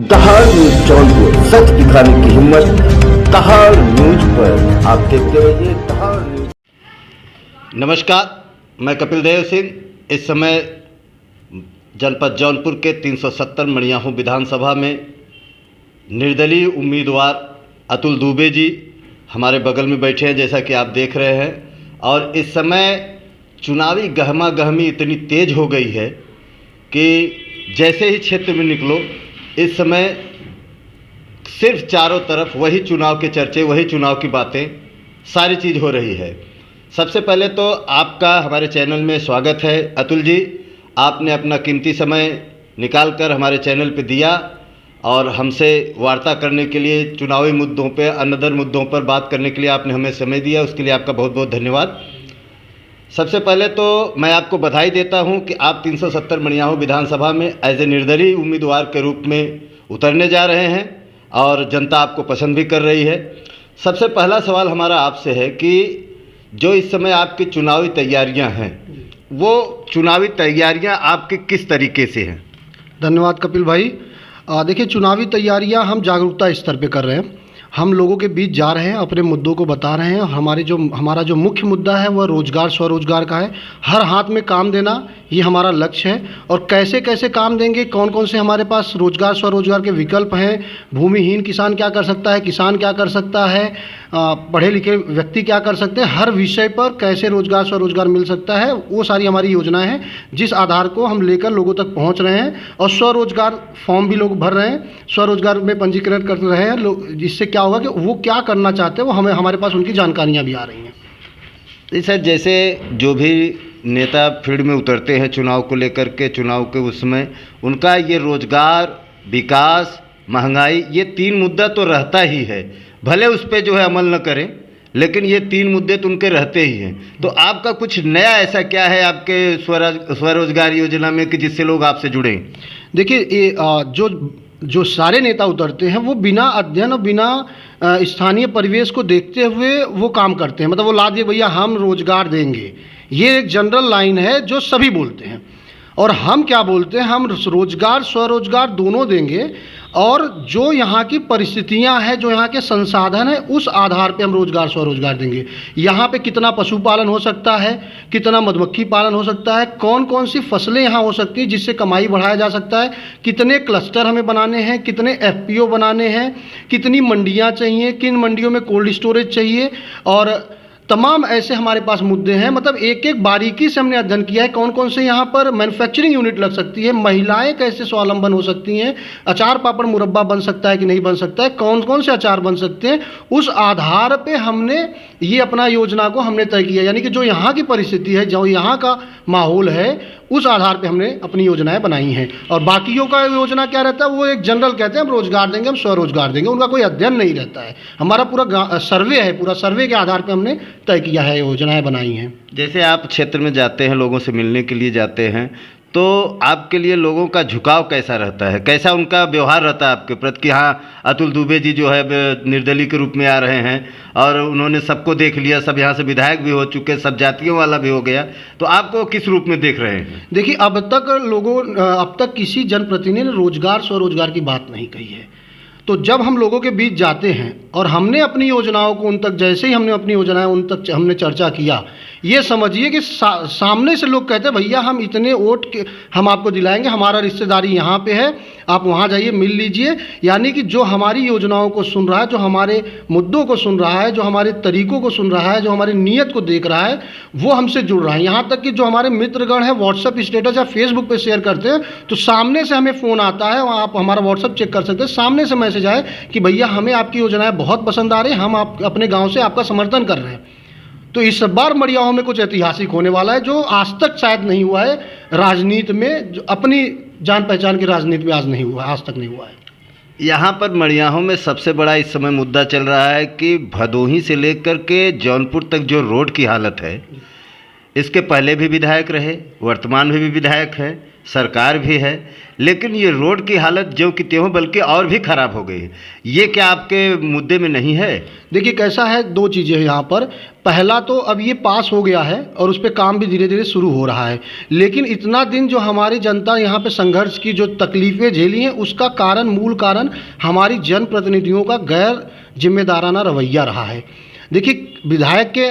दहाड़ न्यूज जौनपुर, सच दिखाने की हिम्मत दहाड़ न्यूज पर। आप देखते रहिए दहाड़ न्यूज। नमस्कार, मैं कपिल देव सिंह। इस समय जनपद जौनपुर के 370 मड़ियाहू विधानसभा में निर्दलीय उम्मीदवार अतुल दुबे जी हमारे बगल में बैठे हैं, जैसा कि आप देख रहे हैं। और इस समय चुनावी गहमा गहमी इतनी तेज हो गई है कि जैसे ही क्षेत्र में निकलो, इस समय सिर्फ चारों तरफ वही चुनाव के चर्चे, वही चुनाव की बातें, सारी चीज़ हो रही है। सबसे पहले तो आपका हमारे चैनल में स्वागत है अतुल जी। आपने अपना कीमती समय निकाल कर हमारे चैनल पे दिया और हमसे वार्ता करने के लिए, चुनावी मुद्दों पे, अनदर मुद्दों पर बात करने के लिए आपने हमें समय दिया। उसके लिए आपका बहुत बहुत धन्यवाद। सबसे पहले तो मैं आपको बधाई देता हूं कि आप 370 मड़ियाहू विधानसभा में एज ए निर्दलीय उम्मीदवार के रूप में उतरने जा रहे हैं और जनता आपको पसंद भी कर रही है। सबसे पहला सवाल हमारा आपसे है कि जो इस समय आपकी चुनावी तैयारियां हैं, वो चुनावी तैयारियां आपकी किस तरीके से हैं? धन्यवाद कपिल भाई। देखिए, चुनावी तैयारियां हम जागरूकता स्तर पे कर रहे हैं। हम लोगों के बीच जा रहे हैं, अपने मुद्दों को बता रहे हैं। हमारा जो मुख्य मुद्दा है वह रोजगार, स्वरोजगार का है। हर हाथ में काम देना, ये हमारा लक्ष्य है। और कैसे कैसे काम देंगे, कौन कौन से हमारे पास रोजगार, स्वरोजगार के विकल्प हैं, भूमिहीन किसान क्या कर सकता है, किसान क्या कर सकता है, पढ़े लिखे व्यक्ति क्या कर सकते हैं, हर विषय पर कैसे रोजगार, स्वरोजगार मिल सकता है, वो सारी हमारी योजनाएं हैं, जिस आधार को हम लेकर लोगों तक पहुंच रहे हैं। और स्वरोजगार फॉर्म भी लोग भर रहे हैं, स्वरोजगार में पंजीकरण कर रहे हैं लोग। जिससे क्या होगा कि वो क्या करना चाहते हैं, वो हमारे पास उनकी जानकारियाँ भी आ रही हैं। सर, जैसे जो भी नेता फील्ड में उतरते हैं चुनाव को लेकर के, चुनाव के उसमें उनका ये रोजगार, विकास, महंगाई, ये 3 मुद्दा तो रहता ही है। भले उस पर जो है अमल न करें, लेकिन ये 3 मुद्दे तो उनके रहते ही हैं। तो आपका कुछ नया ऐसा क्या है आपके स्वरोजगार योजना में कि जिससे लोग आपसे जुड़ें? देखिए, ये जो सारे नेता उतरते हैं वो बिना अध्ययन और बिना स्थानीय परिवेश को देखते हुए वो काम करते हैं। मतलब वो ला दिए भैया हम रोजगार देंगे, ये एक जनरल लाइन है जो सभी बोलते हैं। और हम क्या बोलते हैं, हम रोजगार, स्वरोजगार दोनों देंगे। और जो यहाँ की परिस्थितियाँ हैं, जो यहाँ के संसाधन हैं, उस आधार पे हम रोजगार, स्वरोजगार देंगे। यहाँ पे कितना पशुपालन हो सकता है, कितना मधुमक्खी पालन हो सकता है, कौन कौन सी फसलें यहाँ हो सकती हैं जिससे कमाई बढ़ाया जा सकता है, कितने क्लस्टर हमें बनाने हैं, कितने FPO बनाने हैं, कितनी मंडियाँ चाहिए, किन मंडियों में कोल्ड स्टोरेज चाहिए, और तमाम ऐसे हमारे पास मुद्दे हैं। मतलब एक एक बारीकी से हमने अध्ययन किया है। कौन कौन से यहाँ पर मैन्युफैक्चरिंग यूनिट लग सकती है, महिलाएं कैसे स्वावलंबन हो सकती हैं, अचार पापड़ मुरब्बा बन सकता है कि नहीं बन सकता है, कौन कौन से अचार बन सकते हैं, उस आधार पे हमने ये अपना योजना को हमने तय किया। यानी कि जो यहाँ की परिस्थिति है, जो यहाँ का माहौल है, उस आधार पे हमने अपनी योजनाएं बनाई हैं। और बाकियों का योजना क्या रहता है, वो एक जनरल कहते हैं हम रोजगार देंगे, हम स्वरोजगार देंगे। उनका कोई अध्ययन नहीं रहता है। हमारा पूरा सर्वे है, पूरा सर्वे के आधार पे हमने तय किया है, योजनाएं बनाई हैं। जैसे आप क्षेत्र में जाते हैं, लोगों से मिलने के लिए जाते हैं, तो आपके लिए लोगों का झुकाव कैसा रहता है, कैसा उनका व्यवहार रहता है आपके प्रति कि हाँ अतुल दुबे जी जो है निर्दलीय के रूप में आ रहे हैं और उन्होंने सबको देख लिया, सब यहाँ से विधायक भी हो चुके, सब जातियों वाला भी हो गया, तो आपको किस रूप में देख रहे हैं? देखिए, अब तक किसी जनप्रतिनिधि ने रोजगार, स्वरोजगार की बात नहीं कही है। तो जब हम लोगों के बीच जाते हैं और हमने अपनी योजनाओं को उन तक, जैसे ही हमने अपनी योजनाएं उन तक हमने चर्चा किया, ये समझिए कि सामने से लोग कहते हैं भैया हम इतने वोट के हम आपको दिलाएंगे, हमारा रिश्तेदारी यहाँ पे है, आप वहाँ जाइए मिल लीजिए। यानी कि जो हमारी योजनाओं को सुन रहा है, जो हमारे मुद्दों को सुन रहा है, जो हमारे तरीक़ों को सुन रहा है, जो हमारी नीयत को देख रहा है, वो हमसे जुड़ रहा है। यहाँ तक कि जो हमारे मित्रगण हैं व्हाट्सएप स्टेटस या फेसबुक पे शेयर करते हैं, तो सामने से हमें फ़ोन आता है, आप हमारा व्हाट्सएप चेक कर सकते हैं, सामने से मैसेज आए कि भैया हमें आपकी योजनाएं बहुत पसंद आ रही हैं, हम आप अपने गाँव से आपका समर्थन कर रहे हैं। तो इस बार मड़ियाहू में कुछ ऐतिहासिक होने वाला है, जो आज तक शायद नहीं हुआ है राजनीति में, जो अपनी जान पहचान की राजनीति में आज नहीं हुआ, आज तक नहीं हुआ है। यहाँ पर मड़ियाहू में सबसे बड़ा इस समय मुद्दा चल रहा है कि भदोही से लेकर के जौनपुर तक जो रोड की हालत है, इसके पहले भी विधायक रहे, वर्तमान में भी विधायक है, सरकार भी है, लेकिन ये रोड की हालत जो कि त्यों बल्कि और भी ख़राब हो गई है। ये क्या आपके मुद्दे में नहीं है? देखिए कैसा है, दो चीज़ें हैं यहाँ पर। पहला तो अब ये पास हो गया है और उस पर काम भी धीरे धीरे शुरू हो रहा है, लेकिन इतना दिन जो हमारी जनता यहाँ पे संघर्ष की, जो तकलीफ़ें झेली हैं, उसका कारण, मूल कारण हमारी जनप्रतिनिधियों का गैर जिम्मेदाराना रवैया रहा है। देखिए विधायक के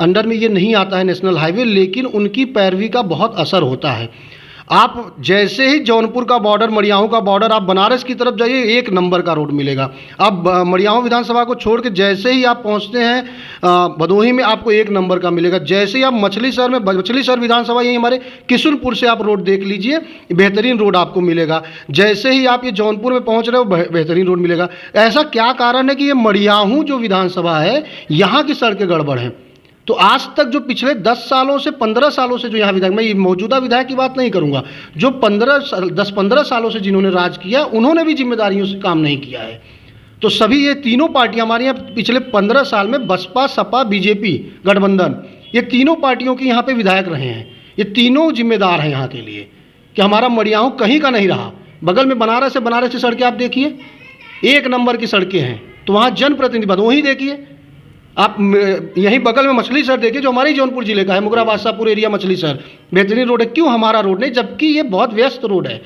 अंडर में ये नहीं आता है नेशनल हाईवे, लेकिन उनकी पैरवी का बहुत असर होता है। आप जैसे ही जौनपुर का बॉर्डर, मड़ियाहू का बॉर्डर, आप बनारस की तरफ जाइए, एक नंबर का रोड मिलेगा। आप मड़ियाहू विधानसभा को छोड़ के जैसे ही आप पहुंचते हैं भदोही में, आपको एक नंबर का मिलेगा। जैसे ही आप मछली शहर में, मछली शहर विधानसभा यही हमारे किशुनपुर से आप रोड देख लीजिए, बेहतरीन रोड आपको मिलेगा। जैसे ही आप ये जौनपुर में पहुँच रहे हो, बेहतरीन रोड मिलेगा। ऐसा क्या कारण है कि ये मड़ियाहू जो विधानसभा है, यहाँ की सड़कें गड़बड़ हैं। तो आज तक जो पिछले 10 सालों से, 15 सालों से जो यहाँ विधायक, मैं ये मौजूदा विधायक की बात नहीं करूँगा, जो 10-15 सालों से जिन्होंने राज किया, उन्होंने भी जिम्मेदारियों से काम नहीं किया है। तो सभी ये तीनों पार्टियाँ हमारे यहाँ पिछले 15 साल में, बसपा, सपा, बीजेपी गठबंधन, ये तीनों पार्टियों के यहाँ पे विधायक रहे हैं। ये तीनों जिम्मेदार हैं यहाँ के लिए कि हमारा मड़ियाहू कहीं का नहीं रहा। बगल में बनारस की सड़कें आप देखिए, एक नंबर की सड़कें हैं। तो वहाँ जनप्रतिनिधि भदोही देखिए, आप यहीं बगल में मछली शहर देखिए, जो हमारे जौनपुर जिले का है, मुगरा बादशाहपुर एरिया मछली शहर, बेहतरीन रोड है। क्यों हमारा रोड नहीं, जबकि ये बहुत व्यस्त रोड है।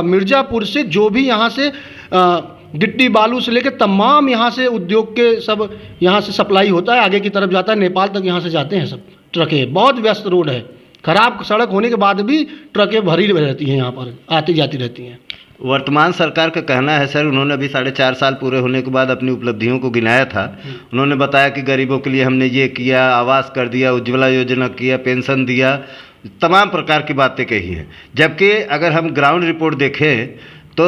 मिर्ज़ापुर से जो भी यहाँ से गिट्टी बालू से लेकर तमाम यहाँ से उद्योग के सब यहाँ से सप्लाई होता है, आगे की तरफ जाता है, नेपाल तक यहाँ से जाते हैं सब ट्रकें। बहुत व्यस्त रोड है, खराब सड़क होने के बाद भी ट्रकें भरी रहती हैं, यहाँ पर आती जाती रहती हैं। वर्तमान सरकार का कहना है सर, उन्होंने अभी 4.5 साल पूरे होने के बाद अपनी उपलब्धियों को गिनाया था। उन्होंने बताया कि गरीबों के लिए हमने ये किया, आवास कर दिया, उज्ज्वला योजना किया, पेंशन दिया, तमाम प्रकार की बातें कही हैं। जबकि अगर हम ग्राउंड रिपोर्ट देखें तो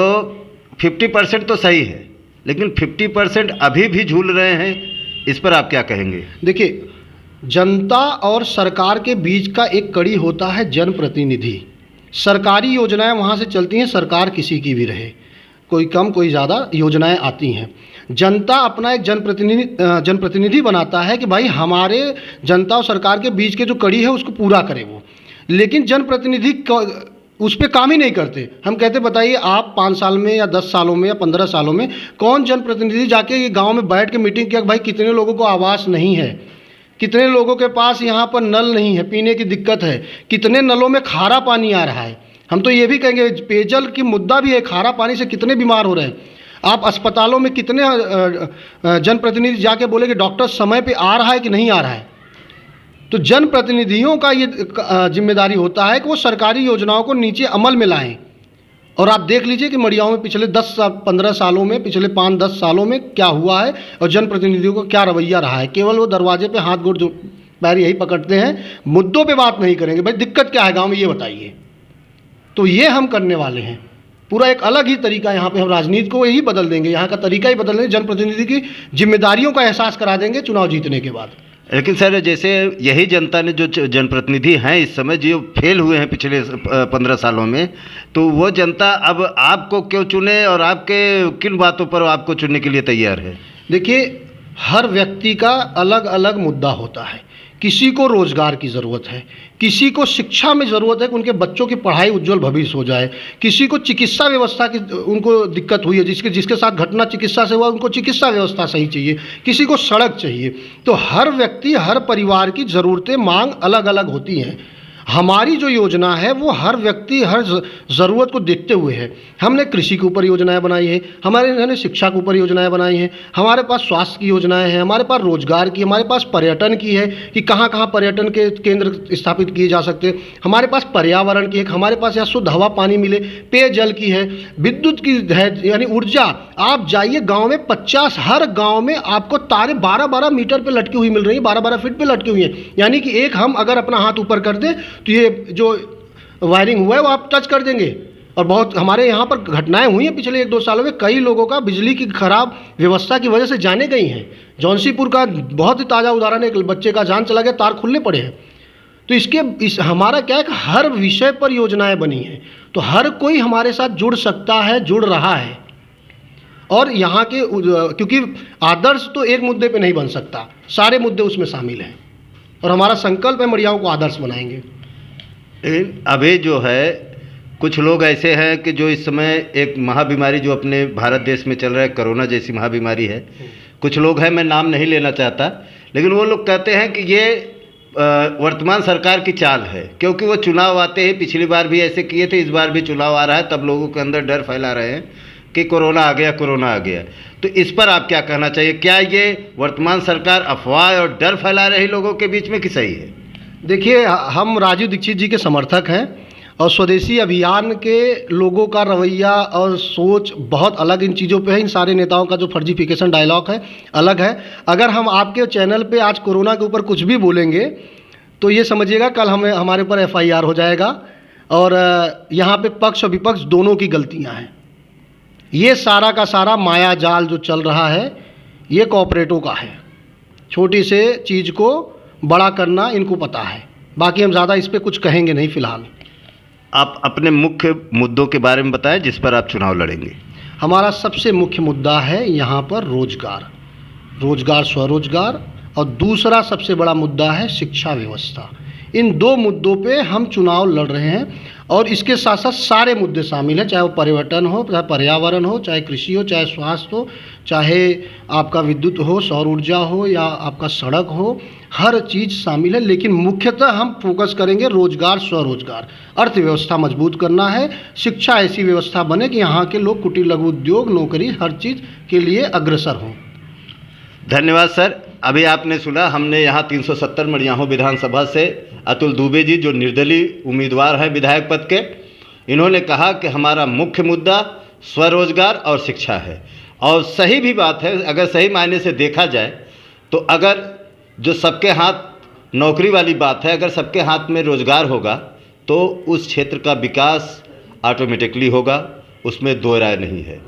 50% तो सही है, लेकिन 50% अभी भी झूल रहे हैं। इस पर आप क्या कहेंगे? देखिए, जनता और सरकार के बीच का एक कड़ी होता है जनप्रतिनिधि। सरकारी योजनाएं वहाँ से चलती हैं, सरकार किसी की भी रहे, कोई कम कोई ज़्यादा योजनाएं आती हैं। जनता अपना एक जनप्रतिनिधि बनाता है कि भाई हमारे जनता और सरकार के बीच के जो कड़ी है उसको पूरा करे वो, लेकिन जनप्रतिनिधि उस पर काम ही नहीं करते। हम कहते बताइए आप 5 साल में या 10 सालों में या 15 सालों में कौन जनप्रतिनिधि जाके ये गाँव में बैठ के मीटिंग किया कि भाई कितने लोगों को आवास नहीं है, कितने लोगों के पास यहाँ पर नल नहीं है, पीने की दिक्कत है, कितने नलों में खारा पानी आ रहा है। हम तो ये भी कहेंगे पेयजल की मुद्दा भी है, खारा पानी से कितने बीमार हो रहे हैं। आप अस्पतालों में कितने जनप्रतिनिधि जाके बोले कि डॉक्टर समय पे आ रहा है कि नहीं आ रहा है। तो जनप्रतिनिधियों का ये जिम्मेदारी होता है कि वो सरकारी योजनाओं को नीचे अमल में लाएं। और आप देख लीजिए कि मड़ियाहू में पिछले 10-15 सालों में, पिछले 5-10 सालों में क्या हुआ है और जनप्रतिनिधियों का क्या रवैया रहा है। केवल वो दरवाजे पे हाथ गोड़ पैर यही पकड़ते हैं, मुद्दों पे बात नहीं करेंगे। भाई दिक्कत क्या है गांव में, ये बताइए। तो ये हम करने वाले हैं, पूरा एक अलग ही तरीका। यहाँ पे हम राजनीति को यही बदल देंगे, यहाँ का तरीका ही बदल देंगे, जनप्रतिनिधि की जिम्मेदारियों का एहसास करा देंगे चुनाव जीतने के बाद। लेकिन सर, जैसे यही जनता ने, जो जनप्रतिनिधि हैं इस समय जो फेल हुए हैं पिछले 15 सालों में, तो वो जनता अब आपको क्यों चुने और आपके किन बातों पर आपको चुनने के लिए तैयार है? देखिए, हर व्यक्ति का अलग अलग मुद्दा होता है। किसी को रोज़गार की ज़रूरत है, किसी को शिक्षा में ज़रूरत है कि उनके बच्चों की पढ़ाई उज्जवल भविष्य हो जाए, किसी को चिकित्सा व्यवस्था की उनको दिक्कत हुई है, जिसके साथ घटना चिकित्सा से हुआ उनको चिकित्सा व्यवस्था सही चाहिए, किसी को सड़क चाहिए। तो हर व्यक्ति, हर परिवार की ज़रूरतें, मांग अलग अलग होती हैं। हमारी जो योजना है वो हर व्यक्ति, हर ज़रूरत को देखते हुए है। हमने कृषि के ऊपर योजनाएं बनाई है, हमने शिक्षा के ऊपर योजनाएं बनाई हैं, हमारे पास स्वास्थ्य की योजनाएं हैं, हमारे पास रोजगार की, हमारे पास पर्यटन की है कि कहाँ कहाँ पर्यटन के केंद्र स्थापित किए जा सकते हैं, हमारे पास पर्यावरण की है, हमारे पास यहाँ शुद्ध हवा पानी मिले, पेयजल की है, विद्युत की है, यानी ऊर्जा। आप जाइए गाँव में, 50 हर गाँव में आपको तारे 12-12 मीटर पर लटकी हुई मिल रही है, 12-12 फीट पर लटकी हुई हैं। यानी कि एक हम अगर अपना हाथ ऊपर कर दें तो ये जो वायरिंग हुआ है वो आप टच कर देंगे। और बहुत हमारे यहाँ पर घटनाएं हुई हैं पिछले 1-2 सालों में, कई लोगों का बिजली की खराब व्यवस्था की वजह से जाने गई हैं। जौनसीपुर का बहुत ही ताज़ा उदाहरण है, एक बच्चे का जान चला गया, तार खुलने पड़े हैं। तो हमारा क्या है कि हर विषय पर योजनाएं बनी हैं, तो हर कोई हमारे साथ जुड़ सकता है, जुड़ रहा है। और यहाँ के, क्योंकि आदर्श तो एक मुद्दे पे नहीं बन सकता, सारे मुद्दे उसमें शामिल हैं। और हमारा संकल्प है मड़ियाओं को आदर्श बनाएंगे। लेकिन अभी जो है कुछ लोग ऐसे हैं कि जो इस समय एक महाबीमारी जो अपने भारत देश में चल रहा है, कोरोना जैसी महाबीमारी है, कुछ लोग हैं, मैं नाम नहीं लेना चाहता, लेकिन वो लोग कहते हैं कि ये वर्तमान सरकार की चाल है, क्योंकि वो चुनाव आते ही पिछली बार भी ऐसे किए थे, इस बार भी चुनाव आ रहा है, तब लोगों के अंदर डर फैला रहे हैं कि कोरोना आ गया, कोरोना आ गया। तो इस पर आप क्या कहना चाहिए? क्या ये वर्तमान सरकार अफवाह और डर फैला रही लोगों के बीच में कि सही है? देखिए, हम राजीव दीक्षित जी के समर्थक हैं और स्वदेशी अभियान के लोगों का रवैया और सोच बहुत अलग इन चीज़ों पे है। इन सारे नेताओं का जो फर्जीफिकेशन डायलॉग है अलग है। अगर हम आपके चैनल पे आज कोरोना के ऊपर कुछ भी बोलेंगे तो ये समझिएगा कल हमारे ऊपर FIR हो जाएगा। और यहाँ पे पक्ष और विपक्ष दोनों की गलतियाँ हैं। ये सारा का सारा माया जाल जो चल रहा है ये कॉर्पोरेटों का है। छोटी से चीज़ को बड़ा करना इनको पता है। बाकी हम ज़्यादा इस पर कुछ कहेंगे नहीं फ़िलहाल। आप अपने मुख्य मुद्दों के बारे में बताएं जिस पर आप चुनाव लड़ेंगे। हमारा सबसे मुख्य मुद्दा है यहाँ पर रोजगार, स्वरोजगार, और दूसरा सबसे बड़ा मुद्दा है शिक्षा व्यवस्था। इन 2 मुद्दों पे हम चुनाव लड़ रहे हैं और इसके साथ साथ सारे मुद्दे शामिल हैं, चाहे वो पर्यटन हो, चाहे पर्यावरण हो, चाहे कृषि हो, चाहे स्वास्थ्य हो, चाहे आपका विद्युत हो, सौर ऊर्जा हो, या आपका सड़क हो, हर चीज़ शामिल है। लेकिन मुख्यतः हम फोकस करेंगे रोजगार, स्वरोजगार, अर्थव्यवस्था मजबूत करना है। शिक्षा ऐसी व्यवस्था बने कि यहाँ के लोग कुटीर लघु उद्योग, नौकरी, हर चीज़ के लिए अग्रसर हों। धन्यवाद सर। अभी आपने सुना, हमने यहाँ 370 मड़ियाहू विधानसभा से अतुल दुबे जी जो निर्दलीय उम्मीदवार हैं विधायक पद के, इन्होंने कहा कि हमारा मुख्य मुद्दा स्वरोजगार और शिक्षा है। और सही भी बात है, अगर सही मायने से देखा जाए तो अगर जो सबके हाथ नौकरी वाली बात है, अगर सबके हाथ में रोजगार होगा तो उस क्षेत्र का विकास ऑटोमेटिकली होगा, उसमें दो राय नहीं है।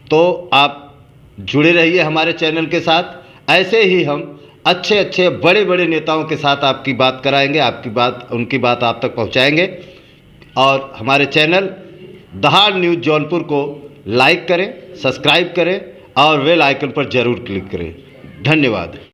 तो आप जुड़े रहिए हमारे चैनल के साथ। ऐसे ही हम अच्छे अच्छे बड़े बड़े नेताओं के साथ आपकी बात कराएंगे, उनकी बात आप तक पहुंचाएंगे। और हमारे चैनल दहाड़ न्यूज़ जौनपुर को लाइक करें, सब्सक्राइब करें और बेल आइकन पर ज़रूर क्लिक करें। धन्यवाद।